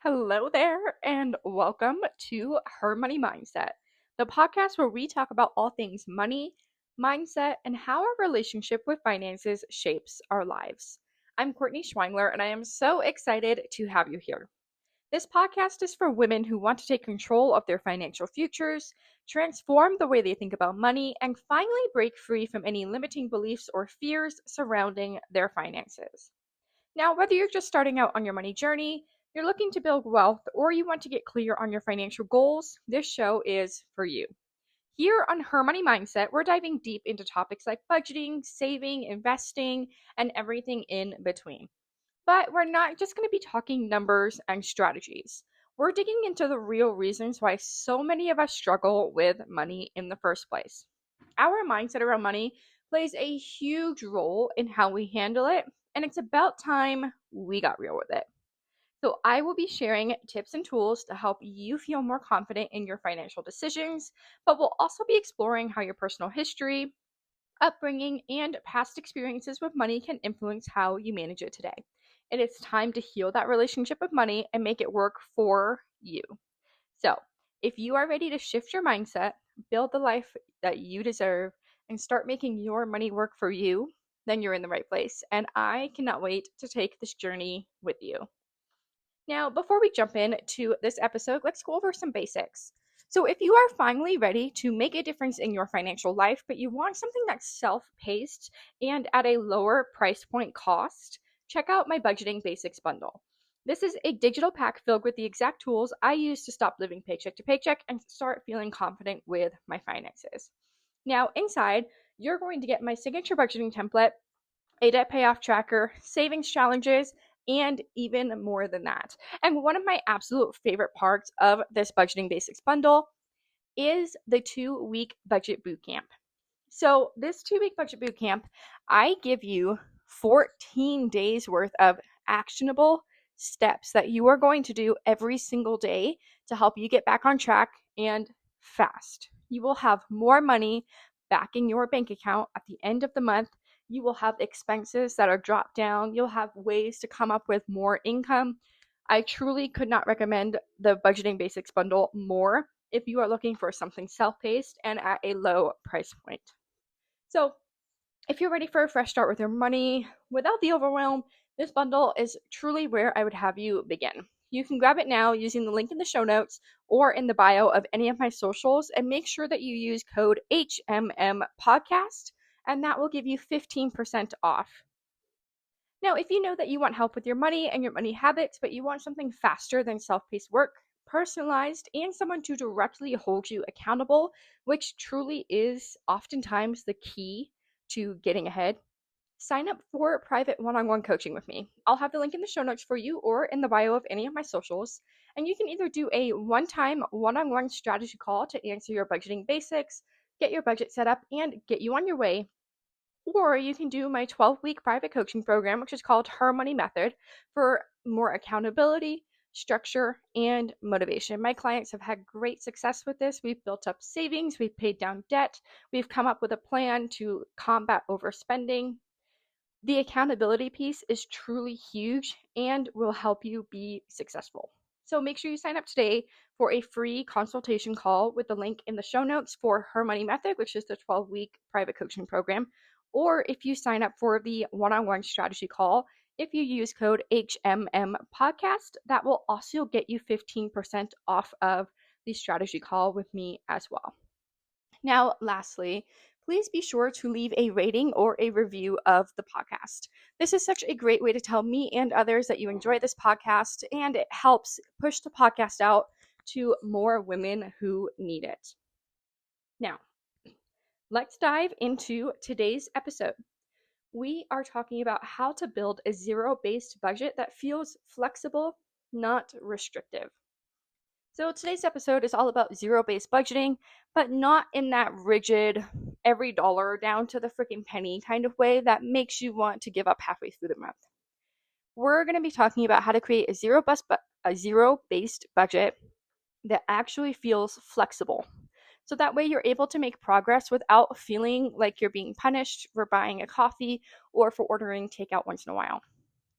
Hello there, and welcome to Her Money Mindset, the podcast where we talk about all things money, mindset, and how our relationship with finances shapes our lives. I'm Courtney Schweingler, and I am so excited to have you here. This podcast is for women who want to take control of their financial futures, transform the way they think about money, and finally break free from any limiting beliefs or fears surrounding their finances. Now, whether you're just starting out on your money journey, you're looking to build wealth, or you want to get clear on your financial goals, this show is for you. Here on Her Money Mindset, we're diving deep into topics like budgeting, saving, investing, and everything in between. But we're not just going to be talking numbers and strategies. We're digging into the real reasons why so many of us struggle with money in the first place. Our mindset around money plays a huge role in how we handle it, and it's about time we got real with it. So, I will be sharing tips and tools to help you feel more confident in your financial decisions, but we'll also be exploring how your personal history, upbringing, and past experiences with money can influence how you manage it today. It is time to heal that relationship with money and make it work for you. So, if you are ready to shift your mindset, build the life that you deserve, and start making your money work for you, then you're in the right place. And I cannot wait to take this journey with you. Now, before we jump into this episode, let's go over some basics. So, if you are finally ready to make a difference in your financial life, but you want something that's self paced and at a lower price point cost, check out my Budgeting Basics bundle. This is a digital pack filled with the exact tools I use to stop living paycheck to paycheck and start feeling confident with my finances. Now, inside, you're going to get my signature budgeting template, a debt payoff tracker, savings challenges, and even more than that. And one of my absolute favorite parts of this Budgeting Basics bundle is the 2-week budget boot camp. So, this 2-week budget boot camp, I give you 14 days worth of actionable steps that you are going to do every single day to help you get back on track and fast. You will have more money back in your bank account at the end of the month. You will have expenses that are dropped down. You'll have ways to come up with more income. I truly could not recommend the Budgeting Basics bundle more if you are looking for something self-paced and at a low price point. So, if you're ready for a fresh start with your money without the overwhelm, this bundle is truly where I would have you begin. You can grab it now using the link in the show notes or in the bio of any of my socials, and make sure that you use code HMM podcast, and that will give you 15% off. Now, if you know that you want help with your money and your money habits, but you want something faster than self-paced work, personalized, and someone to directly hold you accountable, which truly is oftentimes the key to getting ahead, sign up for private one-on-one coaching with me. I'll have the link in the show notes for you or in the bio of any of my socials. And you can either do a one-time one-on-one strategy call to answer your budgeting basics, get your budget set up, and get you on your way. Or you can do my 12-week private coaching program, which is called Her Money Method, for more accountability, structure, and motivation. My clients have had great success with this. We've built up savings, we've paid down debt, we've come up with a plan to combat overspending. The accountability piece is truly huge and will help you be successful. So make sure you sign up today for a free consultation call with the link in the show notes for Her Money Method, which is the 12-week private coaching program. Or if you sign up for the one-on-one strategy call, if you use code HMM podcast, that will also get you 15% off of the strategy call with me as well. Now, lastly, please be sure to leave a rating or a review of the podcast. This is such a great way to tell me and others that you enjoy this podcast, and it helps push the podcast out to more women who need it. Now, let's dive into today's episode. We are talking about how to build a zero-based budget that feels flexible, not restrictive. So today's episode is all about zero-based budgeting, but not in that rigid, every dollar down to the freaking penny kind of way that makes you want to give up halfway through the month. We're going to be talking about how to create a zero-based budget that actually feels flexible. So that way you're able to make progress without feeling like you're being punished for buying a coffee or for ordering takeout once in a while.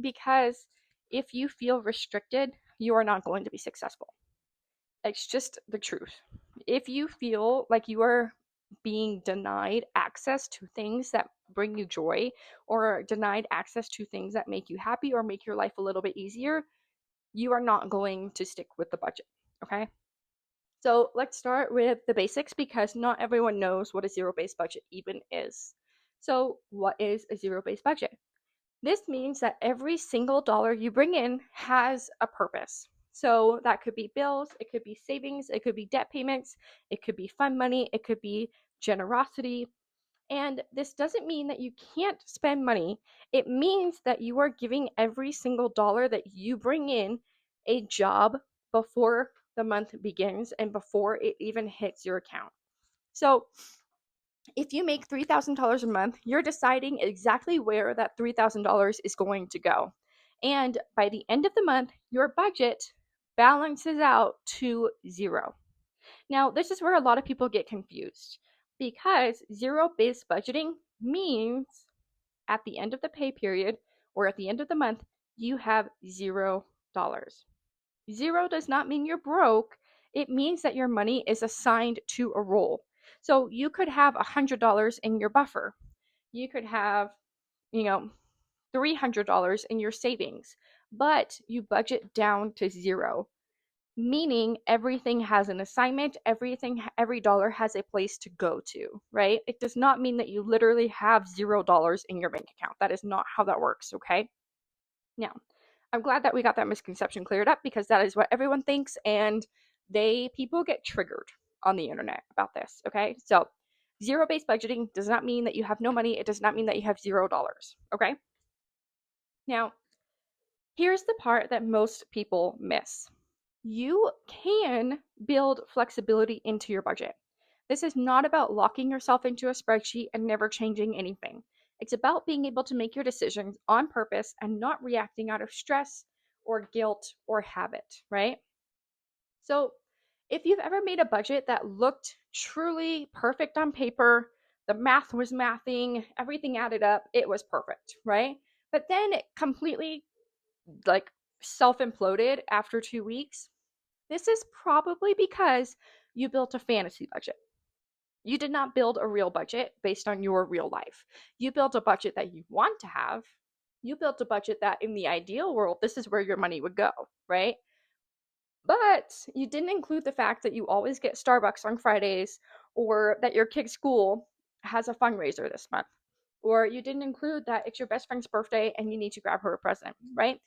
Because if you feel restricted, you are not going to be successful. It's just the truth. If you feel like you are being denied access to things that bring you joy, or denied access to things that make you happy or make your life a little bit easier, you are not going to stick with the budget, okay? So let's start with the basics because not everyone knows what a zero-based budget even is. So what is a zero-based budget? This means that every single dollar you bring in has a purpose. So that could be bills, it could be savings, it could be debt payments, it could be fun money, it could be generosity. And this doesn't mean that you can't spend money. It means that you are giving every single dollar that you bring in a job before the month begins and before it even hits your account. So if you make $3,000 a month, you're deciding exactly where that $3,000 is going to go. And by the end of the month, your budget balances out to zero. Now, this is where a lot of people get confused because zero-based budgeting means at the end of the pay period or at the end of the month, you have $0. Zero does not mean you're broke. It means that your money is assigned to a role. So you could have $100 in your buffer. You could have, $300 in your savings, but you budget down to zero, meaning everything has an assignment, every dollar has a place to go to, right? It does not mean that you literally have $0 in your bank account. That is not how that works, okay? Now, I'm glad that we got that misconception cleared up because that is what everyone thinks, and people get triggered on the internet about this, okay? So, zero-based budgeting does not mean that you have no money. It does not mean that you have $0, okay? Now, here's the part that most people miss. You can build flexibility into your budget. This is not about locking yourself into a spreadsheet and never changing anything. It's about being able to make your decisions on purpose and not reacting out of stress or guilt or habit, right? So, if you've ever made a budget that looked truly perfect on paper, the math was mathing, everything added up, it was perfect, right? But then it completely like self-imploded after 2 weeks. This is probably because you built a fantasy budget. You did not build a real budget based on your real life. You built a budget that you want to have. You built a budget that in the ideal world, this is where your money would go, right? But you didn't include the fact that you always get Starbucks on Fridays, or that your kid's school has a fundraiser this month, or you didn't include that it's your best friend's birthday and you need to grab her a present, right?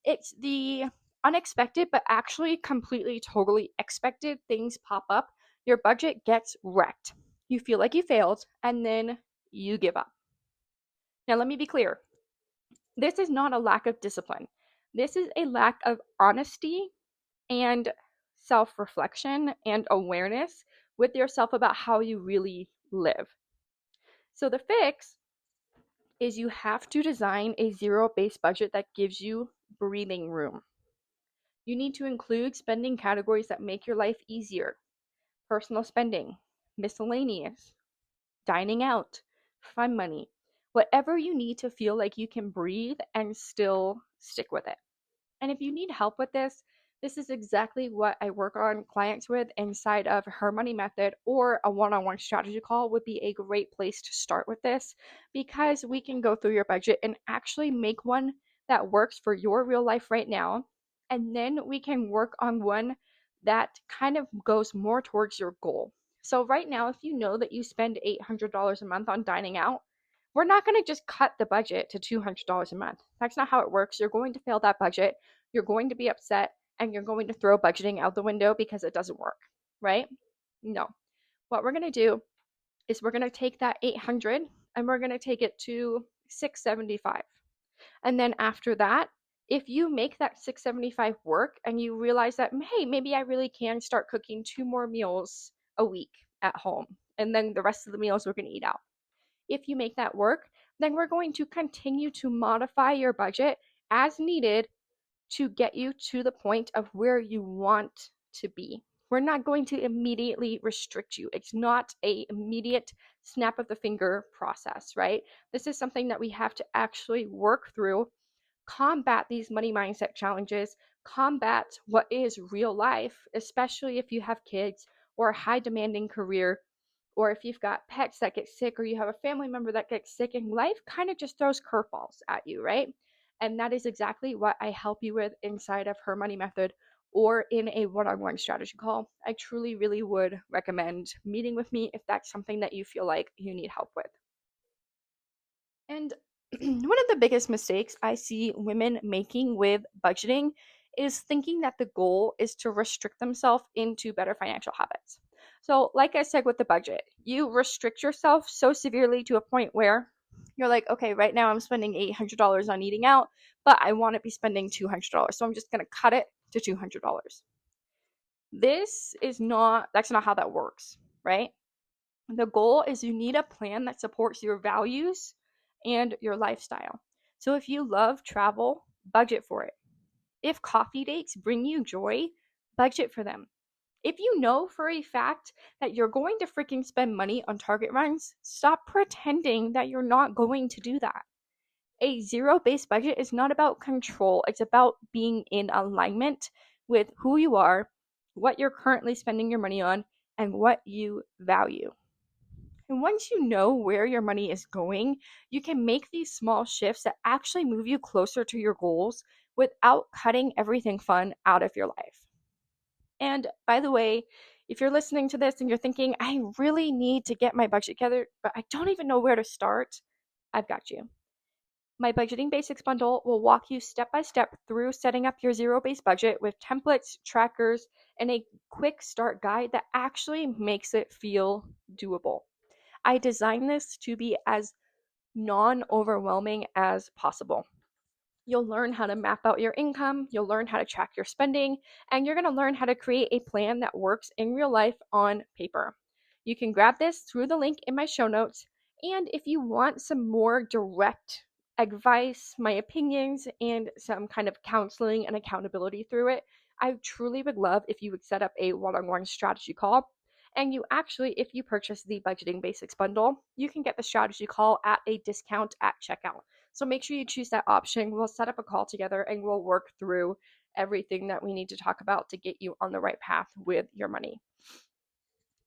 It's the unexpected, but actually completely, totally expected things pop up. Your budget gets wrecked. You feel like you failed, and then you give up. Now, let me be clear. This is not a lack of discipline. This is a lack of honesty and self-reflection and awareness with yourself about how you really live. So the fix is you have to design a zero-based budget that gives you breathing room. You need to include spending categories that make your life easier. Personal spending, miscellaneous, dining out, fun money, whatever you need to feel like you can breathe and still stick with it. And if you need help with this is exactly what I work on clients with inside of Her Money Method, or a one-on-one strategy call would be a great place to start with this, because we can go through your budget and actually make one that works for your real life right now. And then we can work on one that kind of goes more towards your goal. So right now, if you know that you spend $800 a month on dining out, we're not going to just cut the budget to $200 a month. That's not how it works. You're going to fail that budget. You're going to be upset, and you're going to throw budgeting out the window because it doesn't work, right? No. What we're going to do is we're going to take that 800 and we're going to take it to 675. And then after that, if you make that 675 work and you realize that, hey, maybe I really can start cooking 2 more meals a week at home, and then the rest of the meals we're going to eat out. If you make that work, then we're going to continue to modify your budget as needed to get you to the point of where you want to be. We're not going to immediately restrict you. It's not an immediate snap of the finger process, right? This is something that we have to actually work through, combat these money mindset challenges, combat what is real life, especially if you have kids or a high demanding career, or if you've got pets that get sick, or you have a family member that gets sick, and life kind of just throws curveballs at you, right? And that is exactly what I help you with inside of Her Money Method or in a one-on-one strategy call. I truly, really would recommend meeting with me if that's something that you feel like you need help with. And one of the biggest mistakes I see women making with budgeting is thinking that the goal is to restrict themselves into better financial habits. So, like I said with the budget, you restrict yourself so severely to a point where you're like, okay, right now I'm spending $800 on eating out, but I want to be spending $200. So I'm just going to cut it to $200. That's not how that works, right? The goal is you need a plan that supports your values and your lifestyle. So if you love travel, budget for it. If coffee dates bring you joy, budget for them. If you know for a fact that you're going to freaking spend money on Target runs, stop pretending that you're not going to do that. A zero-based budget is not about control, it's about being in alignment with who you are, what you're currently spending your money on, and what you value. And once you know where your money is going, you can make these small shifts that actually move you closer to your goals without cutting everything fun out of your life. And by the way, if you're listening to this and you're thinking, I really need to get my budget together, but I don't even know where to start, I've got you. My Budgeting Basics bundle will walk you step by step through setting up your zero-based budget with templates, trackers, and a quick start guide that actually makes it feel doable. I designed this to be as non-overwhelming as possible. You'll learn how to map out your income, you'll learn how to track your spending, and you're going to learn how to create a plan that works in real life on paper. You can grab this through the link in my show notes, and if you want some more direct advice, my opinions, and some kind of counseling and accountability through it, I truly would love if you would set up a one-on-one strategy call. And you actually, if you purchase the Budgeting Basics bundle, you can get the strategy call at a discount at checkout. So make sure you choose that option. We'll set up a call together and we'll work through everything that we need to talk about to get you on the right path with your money.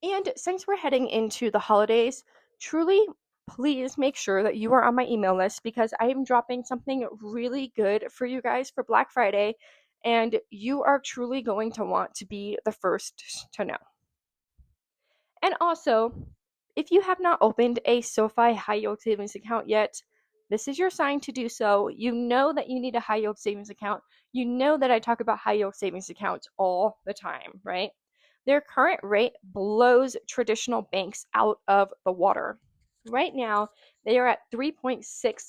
And since we're heading into the holidays, truly please make sure that you are on my email list because I am dropping something really good for you guys for Black Friday, and you are truly going to want to be the first to know. And also, if you have not opened a SoFi high yield savings account yet, this is your sign to do so. You know that you need a high yield savings account. You know that I talk about high yield savings accounts all the time, right? Their current rate blows traditional banks out of the water. Right now, they are at 3.6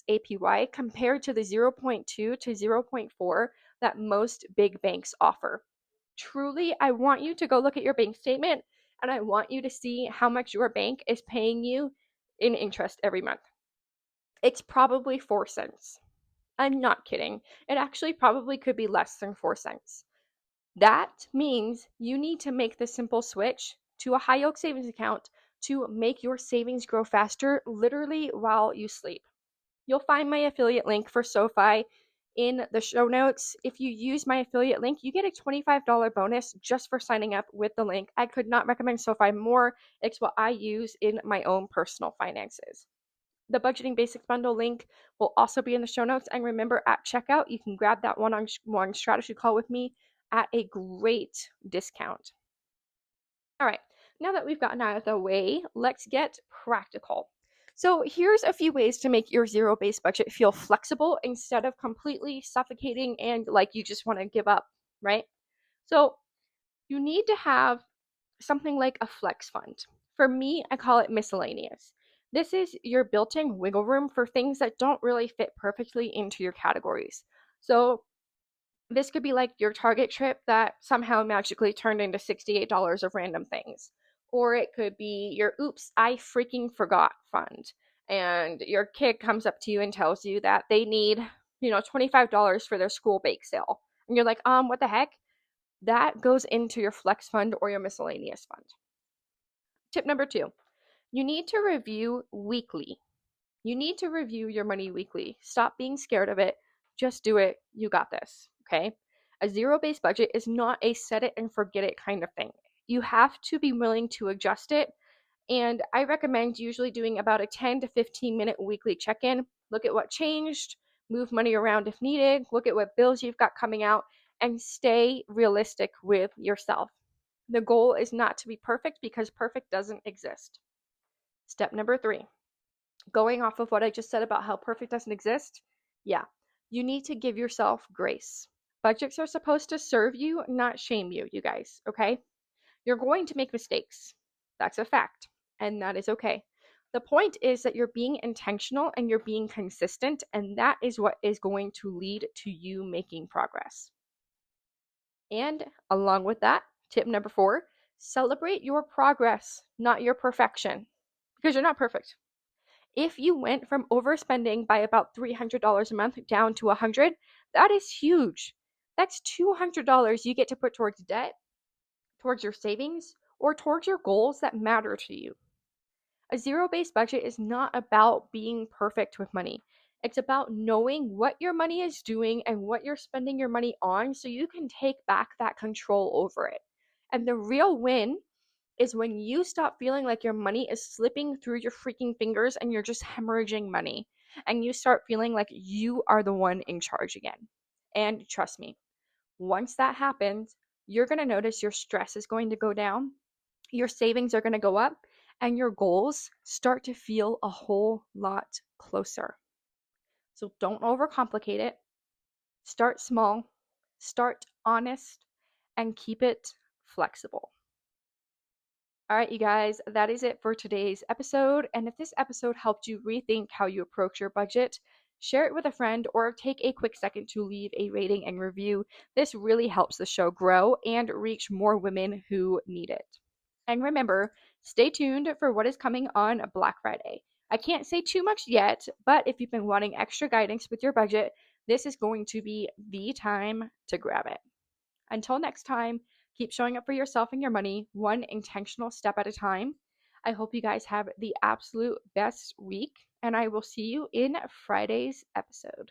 APY compared to the 0.2 to 0.4 that most big banks offer. Truly, I want you to go look at your bank statement and I want you to see how much your bank is paying you in interest every month. It's probably 4 cents. I'm not kidding. It actually probably could be less than 4 cents. That means you need to make the simple switch to a high yield savings account to make your savings grow faster, literally while you sleep. You'll find my affiliate link for SoFi in the show notes. If you use my affiliate link, you get a $25 bonus just for signing up with the link. I could not recommend SoFi more. It's what I use in my own personal finances. The Budgeting Basics bundle link will also be in the show notes. And remember, at checkout, you can grab that one-on-one strategy call with me at a great discount. All right, now that we've gotten out of the way, let's get practical. So here's a few ways to make your zero-based budget feel flexible instead of completely suffocating and like you just want to give up, right? So you need to have something like a flex fund. For me, I call it miscellaneous. This is your built-in wiggle room for things that don't really fit perfectly into your categories. So this could be like your Target trip that somehow magically turned into $68 of random things. Or it could be your oops, I freaking forgot fund. And your kid comes up to you and tells you that they need, $25 for their school bake sale. And you're like, what the heck? That goes into your flex fund or your miscellaneous fund. Tip number 2, you need to review weekly. You need to review your money weekly. Stop being scared of it. Just do it. You got this. Okay. A zero-based budget is not a set it and forget it kind of thing. You have to be willing to adjust it. And I recommend usually doing about a 10 to 15-minute weekly check-in. Look at what changed, move money around if needed, look at what bills you've got coming out, and stay realistic with yourself. The goal is not to be perfect because perfect doesn't exist. Step number 3, going off of what I just said about how perfect doesn't exist, you need to give yourself grace. Budgets are supposed to serve you, not shame you, you guys, okay? You're going to make mistakes. That's a fact, and that is okay. The point is that you're being intentional and you're being consistent, and that is what is going to lead to you making progress. And along with that, tip number 4, celebrate your progress, not your perfection, because you're not perfect. If you went from overspending by about $300 a month down to $100, that is huge. That's $200 you get to put towards debt, towards your savings, or towards your goals that matter to you. A zero-based budget is not about being perfect with money. It's about knowing what your money is doing and what you're spending your money on so you can take back that control over it. And the real win is when you stop feeling like your money is slipping through your freaking fingers and you're just hemorrhaging money. And you start feeling like you are the one in charge again. And trust me, once that happens, you're going to notice your stress is going to go down, your savings are going to go up, and your goals start to feel a whole lot closer. So don't overcomplicate it. Start small, start honest, and keep it flexible. All right, you guys, that is it for today's episode. And if this episode helped you rethink how you approach your budget, share it with a friend or take a quick second to leave a rating and review. This really helps the show grow and reach more women who need it. And remember, stay tuned for what is coming on Black Friday. I can't say too much yet, but if you've been wanting extra guidance with your budget, this is going to be the time to grab it. Until next time, keep showing up for yourself and your money, one intentional step at a time. I hope you guys have the absolute best week, and I will see you in Friday's episode.